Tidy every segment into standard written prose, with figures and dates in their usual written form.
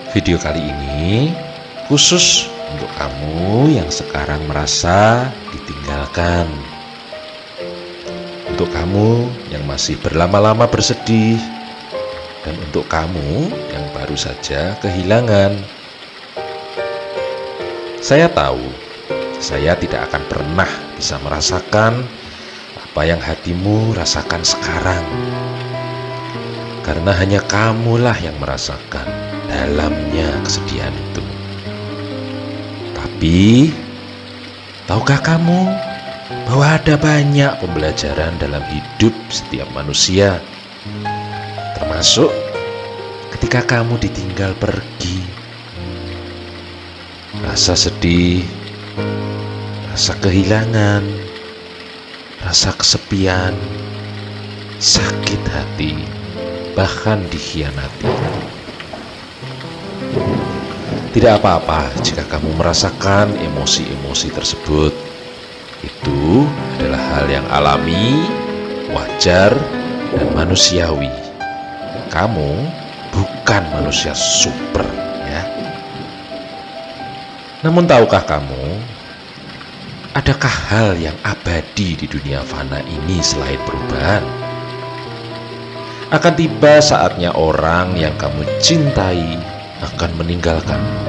Video kali ini khusus untuk kamu yang sekarang merasa ditinggalkan. Untuk kamu yang masih berlama-lama bersedih, dan untuk kamu yang baru saja kehilangan. Saya tahu, saya tidak akan pernah bisa merasakan apa yang hatimu rasakan sekarang. Karena hanya kamulah yang merasakan dalamnya kesedihan itu. Tapi, tahukah kamu bahwa ada banyak pembelajaran dalam hidup setiap manusia, termasuk ketika kamu ditinggal pergi. Rasa sedih, rasa kehilangan, rasa kesepian, sakit hati, bahkan dikhianati. Tidak apa-apa jika kamu merasakan emosi-emosi tersebut. Itu adalah hal yang alami, wajar, dan manusiawi. Kamu bukan manusia super, ya. Namun tahukah kamu, adakah hal yang abadi di dunia fana ini selain perubahan? Akan tiba saatnya orang yang kamu cintai akan meninggalkanmu.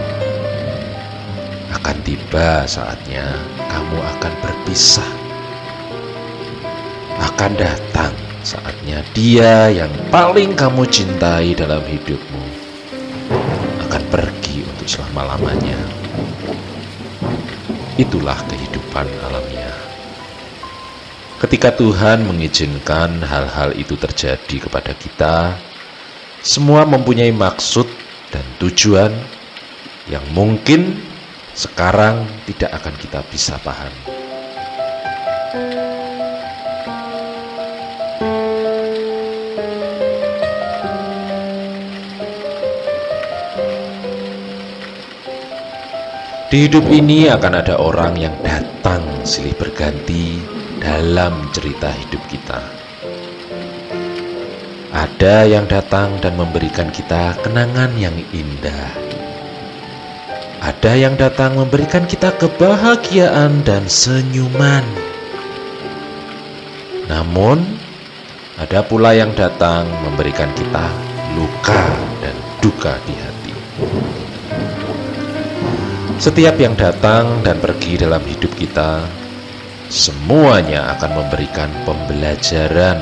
Akan tiba saatnya kamu akan berpisah. Akan datang saatnya dia yang paling kamu cintai dalam hidupmu akan pergi untuk selama-lamanya. Itulah kehidupan alamiah. Ketika Tuhan mengizinkan hal-hal itu terjadi kepada kita, semua mempunyai maksud dan tujuan yang mungkin sekarang tidak akan kita bisa pahami. Di hidup ini akan ada orang yang datang silih berganti dalam cerita hidup kita. Ada yang datang dan memberikan kita kenangan yang indah. Ada yang datang memberikan kita kebahagiaan dan senyuman. Namun, ada pula yang datang memberikan kita luka dan duka di hati. Setiap yang datang dan pergi dalam hidup kita, semuanya akan memberikan pembelajaran,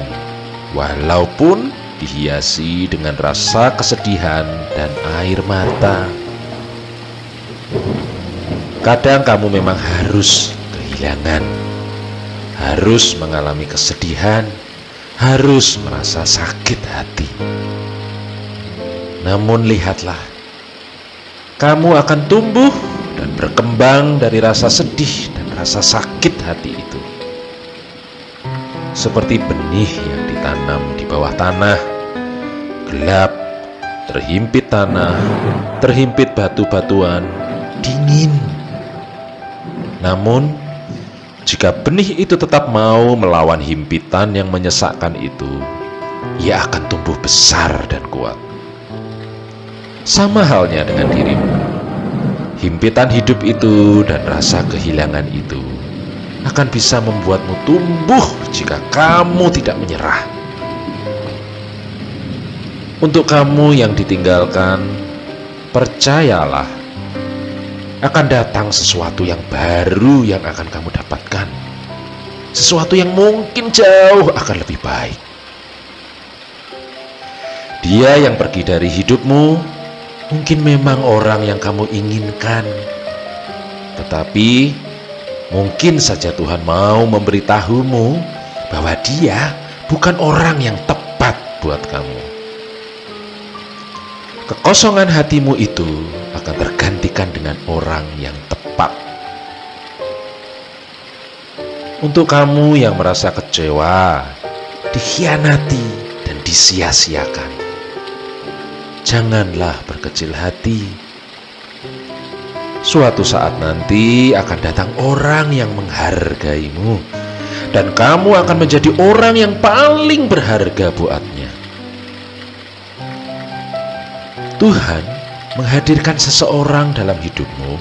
walaupun dihiasi dengan rasa kesedihan dan air mata. Kadang kamu memang harus kehilangan, harus mengalami kesedihan, harus merasa sakit hati. Namun lihatlah, kamu akan tumbuh dan berkembang dari rasa sedih dan rasa sakit hati itu. Seperti benih yang ditanam di bawah tanah, gelap, terhimpit tanah, terhimpit batu-batuan, dingin. Namun, jika benih itu tetap mau melawan himpitan yang menyesakkan itu, ia akan tumbuh besar dan kuat. Sama halnya dengan dirimu. Himpitan hidup itu dan rasa kehilangan itu akan bisa membuatmu tumbuh jika kamu tidak menyerah. Untuk kamu yang ditinggalkan, percayalah, akan datang sesuatu yang baru yang akan kamu dapatkan. Sesuatu yang mungkin jauh akan lebih baik. Dia yang pergi dari hidupmu mungkin memang orang yang kamu inginkan, tetapi mungkin saja Tuhan mau memberitahumu bahwa dia bukan orang yang tepat buat kamu. Kekosongan hatimu itu akan tergantikan dengan orang yang tepat. Untuk kamu yang merasa kecewa, dikhianati, dan disia-siakan, janganlah berkecil hati. Suatu saat nanti akan datang orang yang menghargaimu, dan kamu akan menjadi orang yang paling berharga buatnya. Tuhan menghadirkan seseorang dalam hidupmu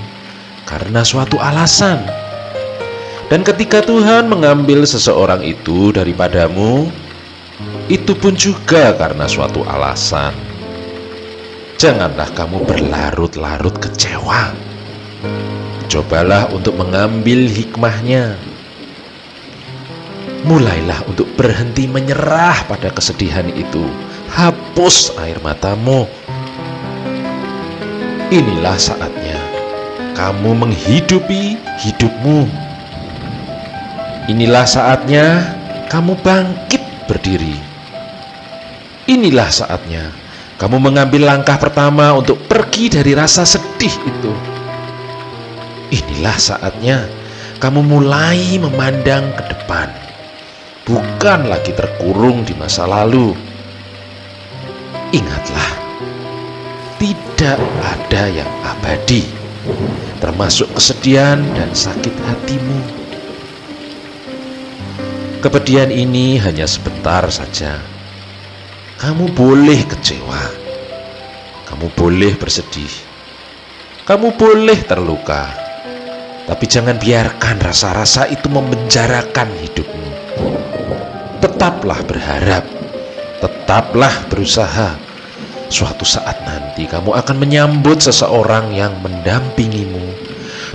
karena suatu alasan. Dan ketika Tuhan mengambil seseorang itu daripadamu, itu pun juga karena suatu alasan. Janganlah kamu berlarut-larut kecewa. Cobalah untuk mengambil hikmahnya. Mulailah untuk berhenti menyerah pada kesedihan itu. Hapus air matamu. Inilah saatnya kamu menghidupi hidupmu. Inilah saatnya kamu bangkit berdiri. Inilah saatnya kamu mengambil langkah pertama untuk pergi dari rasa sedih itu. Inilah saatnya kamu mulai memandang ke depan, bukan lagi terkurung di masa lalu. Ingatlah, tidak ada yang abadi, termasuk kesedihan dan sakit hatimu. Kepedihan ini hanya sebentar saja. Kamu boleh kecewa, kamu boleh bersedih, kamu boleh terluka, tapi jangan biarkan rasa-rasa itu memenjarakan hidupmu. Tetaplah berharap, tetaplah berusaha. Suatu saat nanti kamu akan menyambut seseorang yang mendampingimu,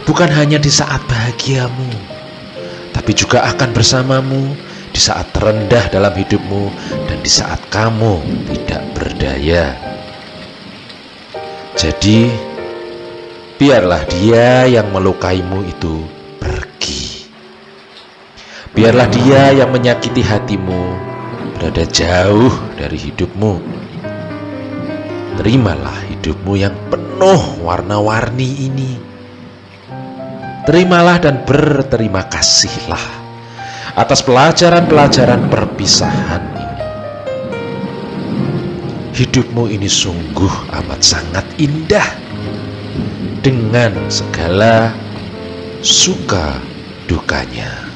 bukan hanya di saat bahagiamu, tapi juga akan bersamamu di saat terendah dalam hidupmu dan di saat kamu tidak berdaya. Jadi, biarlah dia yang melukaimu itu pergi. Biarlah dia yang menyakiti hatimu berada jauh dari hidupmu. Terimalah hidupmu yang penuh warna-warni ini. Terimalah dan berterima kasihlah atas pelajaran-pelajaran perpisahan ini. Hidupmu ini sungguh amat sangat indah, dengan segala suka dukanya.